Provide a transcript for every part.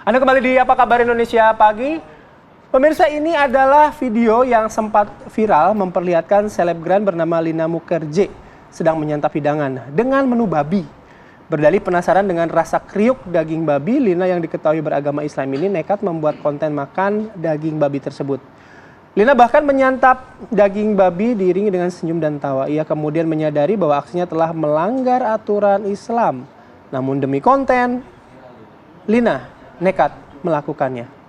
Anda kembali di Apa Kabar Indonesia Pagi. Pemirsa, ini adalah video yang sempat viral memperlihatkan selebgram bernama Lina Mukherjee sedang menyantap hidangan dengan menu babi. Berdalih penasaran dengan rasa kriuk daging babi, Lina yang diketahui beragama Islam ini nekat membuat konten makan daging babi tersebut. Lina bahkan menyantap daging babi diiringi dengan senyum dan tawa. Ia kemudian menyadari bahwa aksinya telah melanggar aturan Islam. Namun demi konten, Lina nekat melakukannya.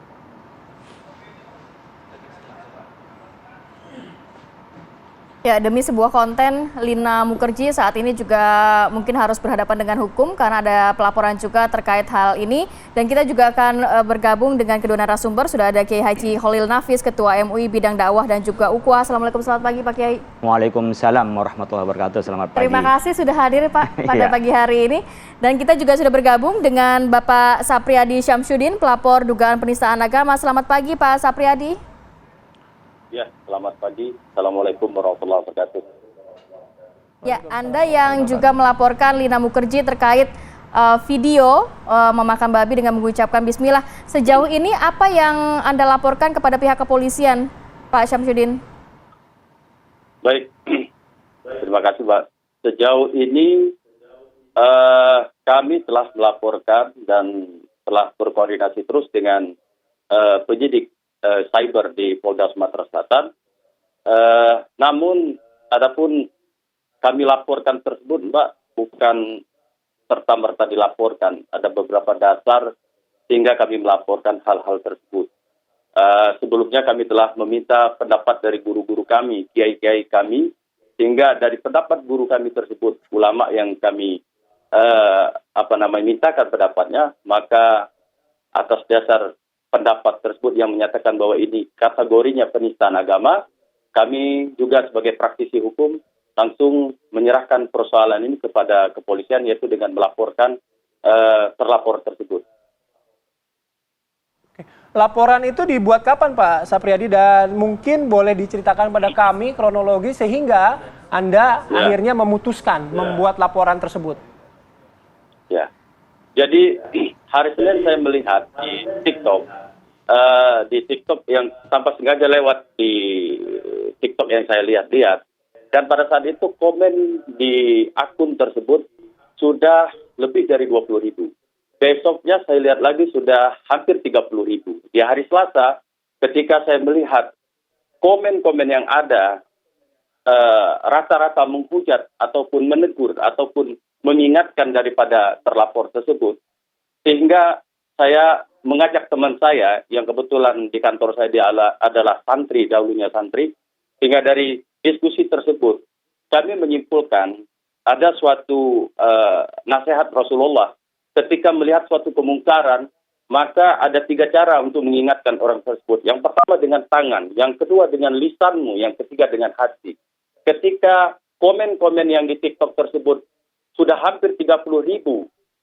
Ya, demi sebuah konten, Lina Mukherjee saat ini juga mungkin harus berhadapan dengan hukum karena ada pelaporan juga terkait hal ini. Dan kita juga akan bergabung dengan kedua narasumber. Sudah ada Kiai Haji Khalil Nafis, Ketua MUI Bidang Dakwah dan juga Ukhuwah. Assalamualaikum, selamat pagi Pak Kiai. Waalaikumsalam warahmatullahi wabarakatuh. Selamat pagi. Terima kasih sudah hadir Pak pada pagi hari ini. Dan kita juga sudah bergabung dengan Bapak Sapriyadi Syamsuddin, pelapor dugaan penistaan agama. Selamat pagi Pak Sapriyadi. Ya, selamat pagi. Assalamualaikum warahmatullahi wabarakatuh. Ya, Anda yang juga melaporkan Lina Mukherjee terkait video memakan babi dengan mengucapkan bismillah. Sejauh ini apa yang Anda laporkan kepada pihak kepolisian, Pak Syamsuddin? Baik, terima kasih Pak. Sejauh ini kami telah melaporkan dan telah berkoordinasi terus dengan penyidik cyber di Polda Sumatera Selatan. Namun, adapun kami laporkan tersebut, Mbak, bukan serta-merta dilaporkan. Ada beberapa dasar sehingga kami melaporkan hal-hal tersebut. Sebelumnya kami telah meminta pendapat dari guru-guru kami, kiai-kiai kami, sehingga dari pendapat guru kami tersebut, ulama yang kami mintakan pendapatnya, maka atas dasar pendapat tersebut yang menyatakan bahwa ini kategorinya penistaan agama, kami juga sebagai praktisi hukum langsung menyerahkan persoalan ini kepada kepolisian, yaitu dengan melaporkan terlapor tersebut. Laporan itu dibuat kapan Pak Sapriyadi, dan mungkin boleh diceritakan pada kami kronologi sehingga Anda akhirnya memutuskan membuat laporan tersebut? Ya, jadi hari Senin saya melihat di TikTok yang tanpa sengaja lewat di TikTok yang saya lihat-lihat, dan pada saat itu komen di akun tersebut sudah lebih dari 20.000. Besoknya saya lihat lagi sudah hampir 30.000. Di hari Selasa ketika saya melihat komen-komen yang ada rata-rata menghujat ataupun menegur ataupun mengingatkan daripada terlapor tersebut, sehingga saya mengajak teman saya yang kebetulan di kantor saya dia adalah santri, dahulunya santri, sehingga dari diskusi tersebut kami menyimpulkan ada suatu nasihat Rasulullah ketika melihat suatu kemungkaran, maka ada 3 cara untuk mengingatkan orang tersebut. Yang pertama dengan tangan, yang kedua dengan lisanmu, yang ketiga dengan hati. Ketika komen-komen yang di TikTok tersebut sudah hampir 30.000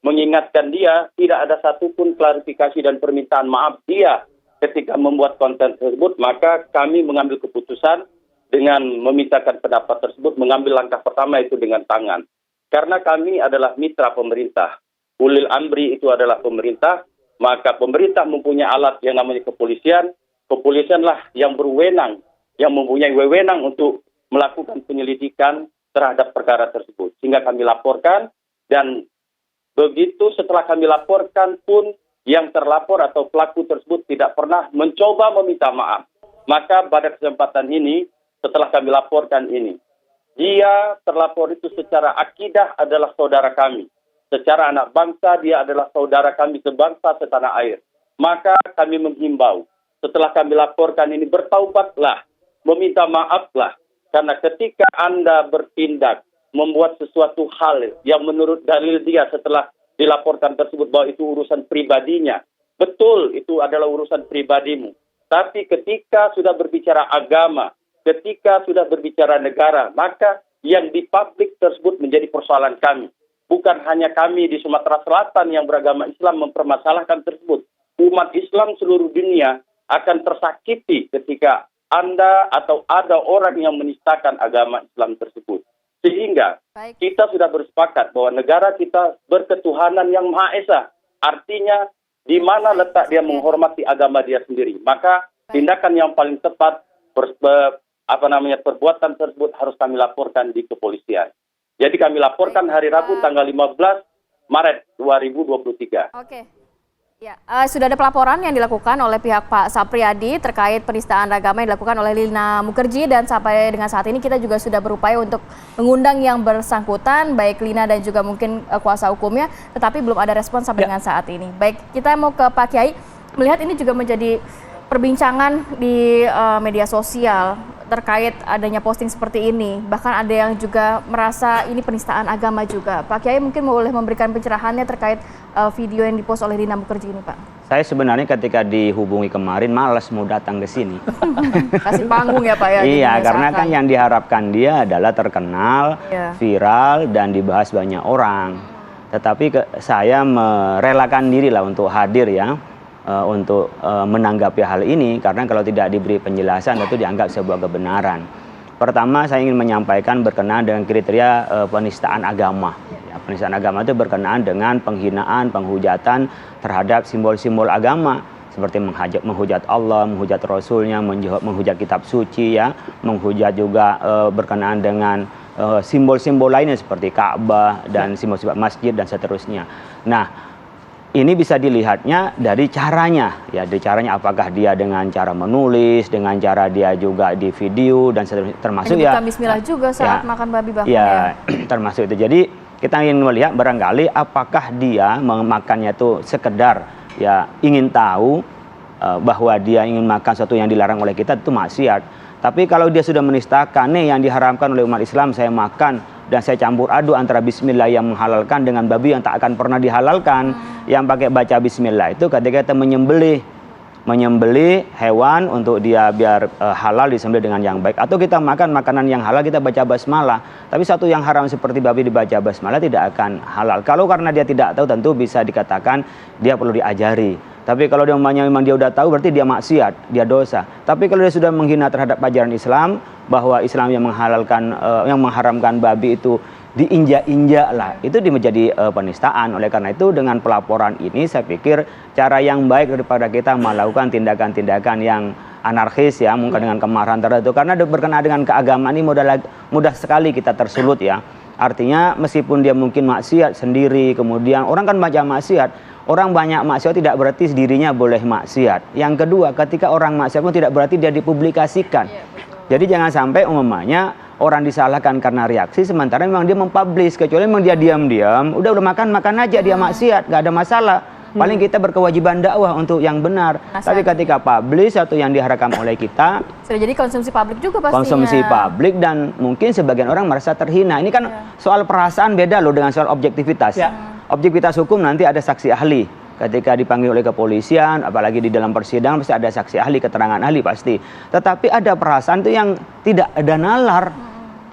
mengingatkan dia, tidak ada satupun klarifikasi dan permintaan maaf dia ketika membuat konten tersebut, maka kami mengambil keputusan dengan memintakan pendapat tersebut, mengambil langkah pertama itu dengan tangan. Karena kami adalah mitra pemerintah. Ulil amri itu adalah pemerintah, maka pemerintah mempunyai alat yang namanya kepolisian. Kepolisianlah yang berwenang, yang mempunyai wewenang untuk melakukan penyelidikan terhadap perkara tersebut. Sehingga kami laporkan, dan begitu setelah kami laporkan pun yang terlapor atau pelaku tersebut tidak pernah mencoba meminta maaf. Maka pada kesempatan ini, setelah kami laporkan ini, dia terlapor itu secara akidah adalah saudara kami. Secara anak bangsa dia adalah saudara kami sebangsa setanah air. Maka kami menghimbau, setelah kami laporkan ini, bertaubatlah, meminta maaflah. Karena ketika Anda bertindak, membuat sesuatu hal yang menurut dalil dia setelah dilaporkan tersebut bahwa itu urusan pribadinya. Betul, itu adalah urusan pribadimu. Tapi ketika sudah berbicara agama, ketika sudah berbicara negara, maka yang di publik tersebut menjadi persoalan kami. Bukan hanya kami di Sumatera Selatan yang beragama Islam mempermasalahkan tersebut. Umat Islam seluruh dunia akan tersakiti ketika Anda atau ada orang yang menistakan agama Islam tersebut. Sehingga kita sudah bersepakat bahwa negara kita berketuhanan yang Maha Esa. Artinya di mana letak dia menghormati agama dia sendiri. Maka tindakan yang paling tepat, perbuatan tersebut harus kami laporkan di kepolisian. Jadi kami laporkan hari Rabu tanggal 15 Maret 2023. Oke. Ya, sudah ada pelaporan yang dilakukan oleh pihak Pak Sapriyadi terkait penistaan agama yang dilakukan oleh Lina Mukherjee, dan sampai dengan saat ini kita juga sudah berupaya untuk mengundang yang bersangkutan, baik Lina dan juga mungkin kuasa hukumnya, tetapi belum ada respon sampai dengan saat ini. Baik, kita mau ke Pak Kiai, melihat ini juga menjadi perbincangan di media sosial terkait adanya posting seperti ini. Bahkan ada yang juga merasa ini penistaan agama juga. Pak Kiai mungkin boleh memberikan pencerahannya terkait video yang dipost oleh Lina Mukherjee ini, Pak. Saya sebenarnya ketika dihubungi kemarin malas mau datang ke sini. Kasih panggung ya Pak ya. Iya, karena kan yang diharapkan dia adalah terkenal, viral, dan dibahas banyak orang. Tetapi saya merelakan diri lah untuk hadir ya. Untuk menanggapi hal ini, karena kalau tidak diberi penjelasan itu dianggap sebuah kebenaran. Pertama, saya ingin menyampaikan berkenaan dengan kriteria penistaan agama. Ya, penistaan agama itu berkenaan dengan penghinaan, penghujatan terhadap simbol-simbol agama, seperti menghujat Allah, menghujat Rasulnya, menghujat kitab suci, ya, menghujat juga berkenaan dengan simbol-simbol lainnya seperti Ka'bah dan simbol-simbol masjid dan seterusnya. Nah, ini bisa dilihatnya dari caranya, ya, dari caranya apakah dia dengan cara menulis, dengan cara dia juga di video dan seterusnya, termasuk ya. Bismillah juga saat makan babi bahkan ya. Termasuk itu. Jadi kita ingin melihat barangkali apakah dia memakannya itu sekedar ya ingin tahu bahwa dia ingin makan sesuatu yang dilarang oleh kita, itu maksiat. Tapi kalau dia sudah menistakan, nih yang diharamkan oleh umat Islam saya makan, dan saya campur aduk antara bismillah yang menghalalkan dengan babi yang tak akan pernah dihalalkan, yang pakai baca bismillah itu ketika kita menyembelih hewan untuk dia biar halal disembelih dengan yang baik, atau kita makan makanan yang halal kita baca basmalah, tapi satu yang haram seperti babi dibaca basmalah tidak akan halal. Kalau karena dia tidak tahu, tentu bisa dikatakan dia perlu diajari. Tapi kalau dia memang dia udah tahu, berarti dia maksiat, dia dosa. Tapi kalau dia sudah menghina terhadap ajaran Islam, bahwa Islam yang menghalalkan, yang mengharamkan babi itu diinjak-injak lah, itu menjadi penistaan. Oleh karena itu dengan pelaporan ini saya pikir cara yang baik daripada kita melakukan tindakan-tindakan yang anarkis ya, mungkin dengan kemarahan tertentu, karena berkenaan dengan keagamaan ini mudah sekali kita tersulut ya. Artinya meskipun dia mungkin maksiat sendiri, kemudian orang kan baca maksiat, orang banyak maksiat tidak berarti dirinya boleh maksiat. Yang kedua, ketika orang maksiat pun tidak berarti dia dipublikasikan. Jadi jangan sampai umpamanya orang disalahkan karena reaksi, sementara memang dia mempublish, kecuali memang dia diam-diam, udah makan aja dia maksiat, nggak ada masalah. Paling kita berkewajiban dakwah untuk yang benar. Tapi ketika publish atau yang diharapkan oleh kita, sudah jadi konsumsi publik juga pastinya. Konsumsi publik, dan mungkin sebagian orang merasa terhina. Ini kan soal perasaan beda loh dengan soal objektivitas. Objektivitas hukum nanti ada saksi ahli. Ketika dipanggil oleh kepolisian, apalagi di dalam persidangan pasti ada saksi ahli, keterangan ahli pasti. Tetapi ada perasaan itu yang tidak ada nalar.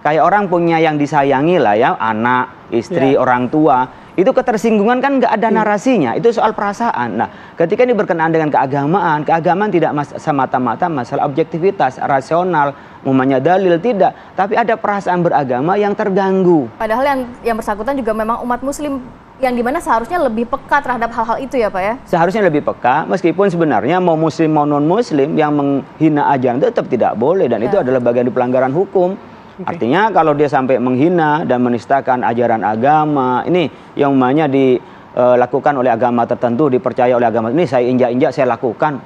Kayak orang punya yang disayangi lah ya, anak, istri, orang tua. Itu ketersinggungan kan nggak ada narasinya, itu soal perasaan. Nah, ketika ini berkenaan dengan keagamaan tidak semata-mata masalah objektivitas, rasional, umumnya dalil, tidak. Tapi ada perasaan beragama yang terganggu. Padahal yang bersangkutan juga memang umat muslim, yang dimana seharusnya lebih peka terhadap hal-hal itu ya Pak ya? Seharusnya lebih peka, meskipun sebenarnya mau muslim mau non-muslim, yang menghina ajaran itu tetap tidak boleh, dan itu adalah bagian dari pelanggaran hukum. Artinya kalau dia sampai menghina dan menistakan ajaran agama, ini yang namanya dilakukan oleh agama tertentu, dipercaya oleh agama ini, saya injak-injak, saya lakukan,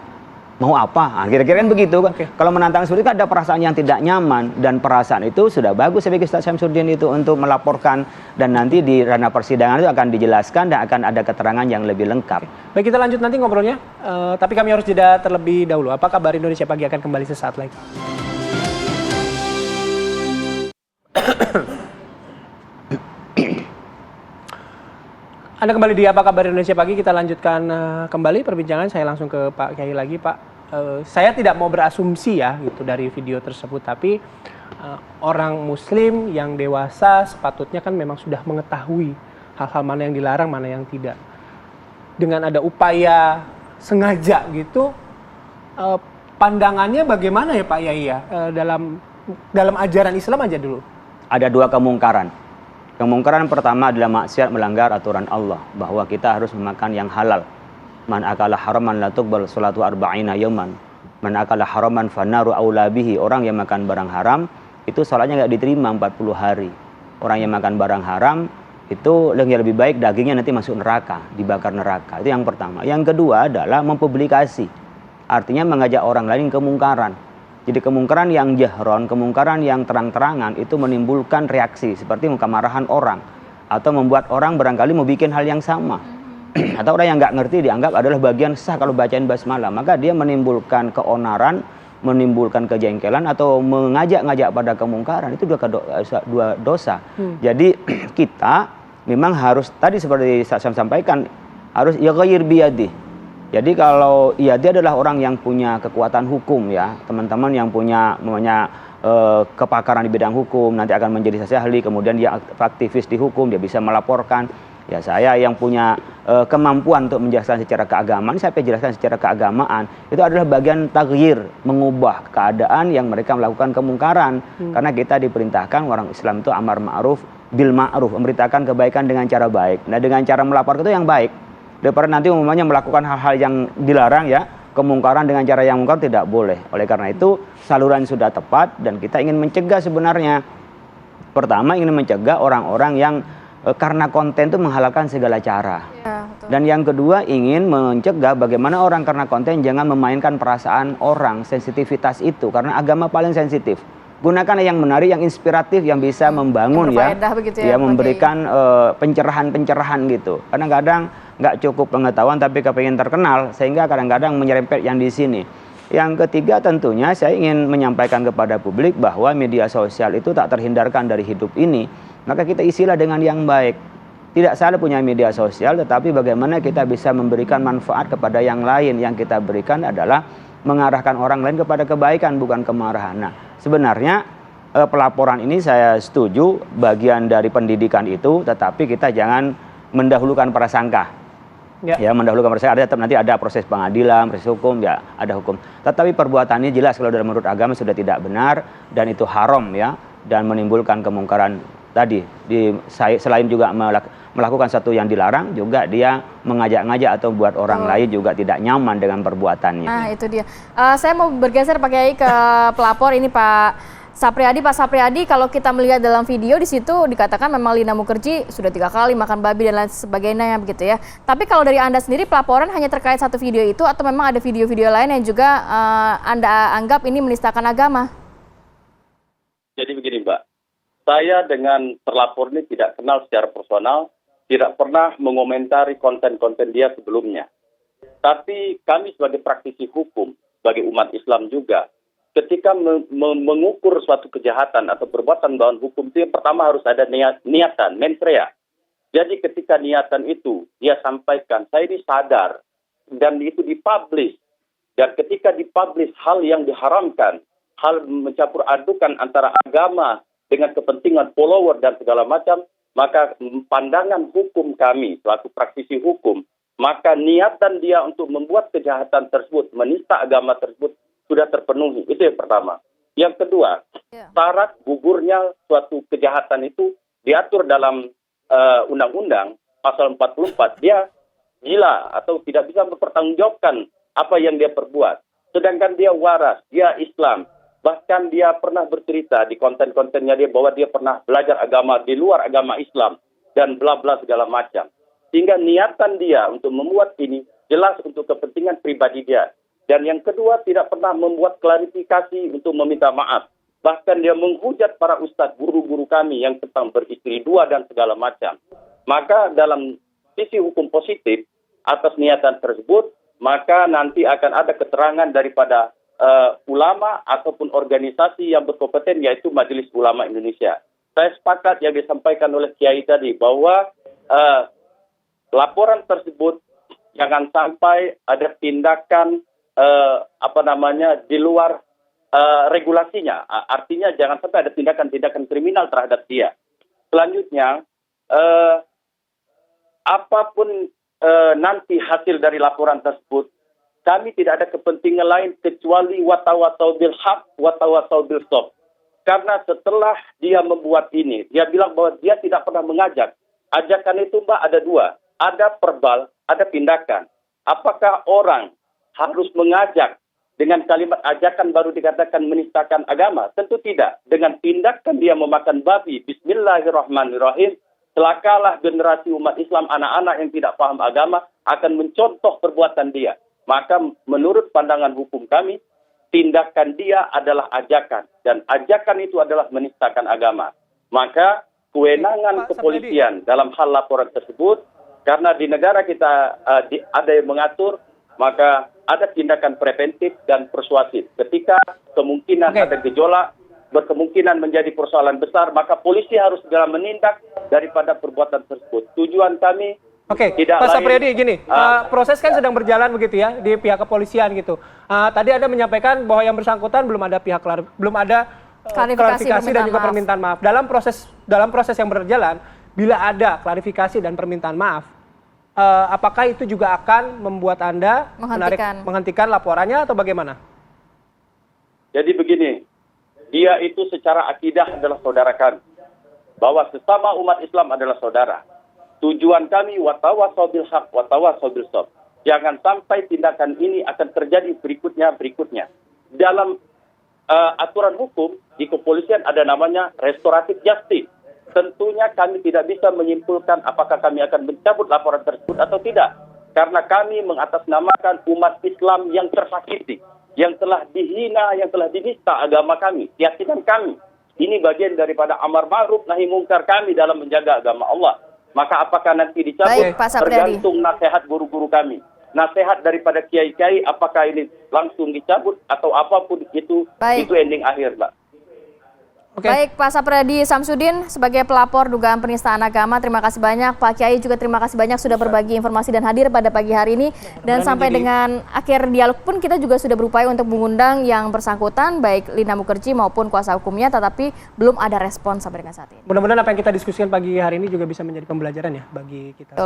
mau apa? Nah, kira-kira kan begitu. Kalau menantang seperti itu kan ada perasaan yang tidak nyaman, dan perasaan itu sudah bagus saya pikir Ustaz Syamsuddin itu untuk melaporkan, dan nanti di ranah persidangan itu akan dijelaskan dan akan ada keterangan yang lebih lengkap. Baik, kita lanjut nanti ngobrolnya, tapi kami harus jeda terlebih dahulu. Apa kabar Indonesia Pagi akan kembali sesaat lagi. Anda kembali di Apa Kabar Indonesia Pagi. Kita lanjutkan kembali perbincangan. Saya langsung ke Pak Kiai lagi, Pak. Saya tidak mau berasumsi ya gitu dari video tersebut, tapi orang muslim yang dewasa sepatutnya kan memang sudah mengetahui hal-hal mana yang dilarang, mana yang tidak. Dengan ada upaya sengaja gitu, pandangannya bagaimana ya Pak Yai ya, dalam ajaran Islam aja dulu? Ada dua kemungkaran. Kemungkaran pertama adalah maksiat melanggar aturan Allah, bahwa kita harus memakan yang halal. Man akala haraman la tuqbal salatu arba'ina yauman. Man akala haraman fanaru aula bihi. Orang yang makan barang haram itu salatnya nggak diterima 40 hari. Orang yang makan barang haram itu yang lebih baik dagingnya nanti masuk neraka, dibakar neraka. Itu yang pertama. Yang kedua adalah mempublikasi. Artinya mengajak orang lain kemungkaran. Jadi kemungkaran yang jahron, kemungkaran yang terang-terangan itu menimbulkan reaksi seperti kemarahan orang atau membuat orang barangkali mau bikin hal yang sama. Atau orang yang nggak ngerti dianggap adalah bagian sah kalau bacain basmalah, maka dia menimbulkan keonaran, menimbulkan kejengkelan atau mengajak-ngajak pada kemungkaran. Itu dua dosa. Jadi kita memang harus tadi seperti saya sampaikan harus yaghayyir biyadih. Jadi kalau dia adalah orang yang punya kekuatan hukum ya, teman-teman yang punya kepakaran di bidang hukum, nanti akan menjadi saksi ahli, kemudian dia aktivis di hukum, dia bisa melaporkan. Ya saya yang punya kemampuan untuk menjelaskan secara keagamaan, saya jelaskan secara keagamaan. Itu adalah bagian taghyir, mengubah keadaan yang mereka melakukan kemungkaran. Karena kita diperintahkan orang Islam itu amar ma'ruf bil ma'ruf, memberitakan kebaikan dengan cara baik. Nah dengan cara melapor itu yang baik. Daripada nanti umumnya melakukan hal-hal yang dilarang ya, kemungkaran dengan cara yang mungkar tidak boleh. Oleh karena itu saluran sudah tepat dan kita ingin mencegah sebenarnya. Pertama ingin mencegah orang-orang yang karena konten itu menghalalkan segala cara. Ya, betul. Dan yang kedua ingin mencegah bagaimana orang karena konten jangan memainkan perasaan orang, sensitivitas itu. Karena agama paling sensitif. Gunakan yang menarik, yang inspiratif, yang bisa membangun ya, memberikan pencerahan-pencerahan gitu. Kadang-kadang nggak cukup pengetahuan tapi kepengen terkenal, sehingga kadang-kadang menyerempet yang di sini. Yang ketiga tentunya saya ingin menyampaikan kepada publik bahwa media sosial itu tak terhindarkan dari hidup ini. Maka kita isilah dengan yang baik. Tidak salah punya media sosial, tetapi bagaimana kita bisa memberikan manfaat kepada yang lain. Yang kita berikan adalah mengarahkan orang lain kepada kebaikan, bukan kemarahan. Nah, sebenarnya pelaporan ini saya setuju bagian dari pendidikan itu, tetapi kita jangan mendahulukan prasangka. Ya, mendahulukan prasangka, nanti ada proses pengadilan, proses hukum, ya ada hukum. Tetapi perbuatannya jelas kalau dalam menurut agama sudah tidak benar dan itu haram ya, dan menimbulkan kemungkaran tadi. Selain juga melakukan satu yang dilarang, juga dia mengajak-ngajak atau buat orang lain juga tidak nyaman dengan perbuatannya. Nah itu dia. Saya mau bergeser Pak Kiai ke pelapor ini Pak Sapriyadi. Pak Sapriyadi, kalau kita melihat dalam video di situ dikatakan memang Lina Mukherjee sudah 3 kali makan babi dan lain sebagainya begitu ya. Tapi kalau dari Anda sendiri pelaporan hanya terkait satu video itu atau memang ada video-video lain yang juga Anda anggap ini menistakan agama? Jadi begini Mbak, saya dengan terlapor ini tidak kenal secara personal, tidak pernah mengomentari konten-konten dia sebelumnya. Tapi kami sebagai praktisi hukum, sebagai umat Islam juga, ketika mengukur suatu kejahatan atau perbuatan melawan hukum itu yang pertama harus ada niatan, mens rea. Jadi ketika niatan itu dia sampaikan, saya ini sadar dan itu dipublish. Dan ketika dipublish hal yang diharamkan, hal mencampur adukan antara agama dengan kepentingan follower dan segala macam, maka pandangan hukum kami selaku praktisi hukum, maka niatan dia untuk membuat kejahatan tersebut, menista agama tersebut sudah terpenuhi. Itu yang pertama. Yang kedua, syarat gugurnya suatu kejahatan itu diatur dalam undang-undang pasal 44. Dia gila atau tidak bisa mempertanggungjawabkan apa yang dia perbuat. Sedangkan dia waras, dia Islam. Bahkan dia pernah bercerita di konten-kontennya dia bahwa dia pernah belajar agama di luar agama Islam dan bla bla segala macam. Sehingga niatan dia untuk membuat ini jelas untuk kepentingan pribadi dia. Dan yang kedua, tidak pernah membuat klarifikasi untuk meminta maaf. Bahkan dia menghujat para ustadz, guru-guru kami yang tentang beristri 2 dan segala macam. Maka dalam sisi hukum positif atas niatan tersebut, maka nanti akan ada keterangan daripada ulama ataupun organisasi yang berkompeten, yaitu Majelis Ulama Indonesia. Saya sepakat yang disampaikan oleh Kiai tadi bahwa laporan tersebut jangan sampai ada tindakan di luar regulasinya. Artinya jangan sampai ada tindakan-tindakan kriminal terhadap dia. Selanjutnya, apapun nanti hasil dari laporan tersebut, kami tidak ada kepentingan lain kecuali watawasau bil haq, watawasau bil sob. Karena setelah dia membuat ini, dia bilang bahwa dia tidak pernah mengajak. Ajakan itu Mbak ada 2, ada verbal, ada tindakan. apakah orang harus mengajak dengan kalimat ajakan baru dikatakan menistakan agama? Tentu tidak. Dengan tindakan dia memakan babi, bismillahirrahmanirrahim, celakalah generasi umat Islam, anak-anak yang tidak paham agama akan mencontoh perbuatan dia. Maka menurut pandangan hukum kami, tindakan dia adalah ajakan. Dan ajakan itu adalah menistakan agama. Maka kewenangan kepolisian dalam hal laporan tersebut, karena di negara kita ada yang mengatur, maka ada tindakan preventif dan persuasif. Ketika kemungkinan ada gejolak, berkemungkinan menjadi persoalan besar, maka polisi harus segera menindak daripada perbuatan tersebut. Tujuan kami tidak Pak lain. Sapriyadi, gini, proses kan sedang berjalan begitu ya di pihak kepolisian gitu. Tadi Anda menyampaikan bahwa yang bersangkutan belum ada klarifikasi dan juga permintaan maaf. Dalam proses yang berjalan, bila ada klarifikasi dan permintaan maaf, apakah itu juga akan membuat Anda menghentikan laporannya atau bagaimana? Jadi begini, dia itu secara akidah adalah saudara kami. Bahwa sesama umat Islam adalah saudara. Tujuan kami watawasau bil haq, watawasau bil sabr. Jangan sampai tindakan ini akan terjadi berikutnya. Dalam aturan hukum di kepolisian ada namanya restoratif justice. Tentunya kami tidak bisa menyimpulkan apakah kami akan mencabut laporan tersebut atau tidak. Karena kami mengatasnamakan umat Islam yang tersakiti, yang telah dihina, yang telah dinista agama kami, keyakinan kami. Ini bagian daripada amar ma'ruf nahi mungkar kami dalam menjaga agama Allah. Maka apakah nanti dicabut tergantung nasihat guru-guru kami. Nasihat daripada kiai-kiai apakah ini langsung dicabut atau apapun itu ending akhir, Mbak. Baik, Pak Sapriyadi Samsudin sebagai pelapor dugaan penistaan agama, terima kasih banyak. Pak Kiai juga terima kasih banyak sudah berbagi informasi dan hadir pada pagi hari ini. Dan sampai dengan akhir dialog pun kita juga sudah berupaya untuk mengundang yang bersangkutan, baik Lina Mukherjee maupun kuasa hukumnya, tetapi belum ada respon sampai dengan saat ini. Mudah-mudahan apa yang kita diskusikan pagi hari ini juga bisa menjadi pembelajaran ya bagi kita.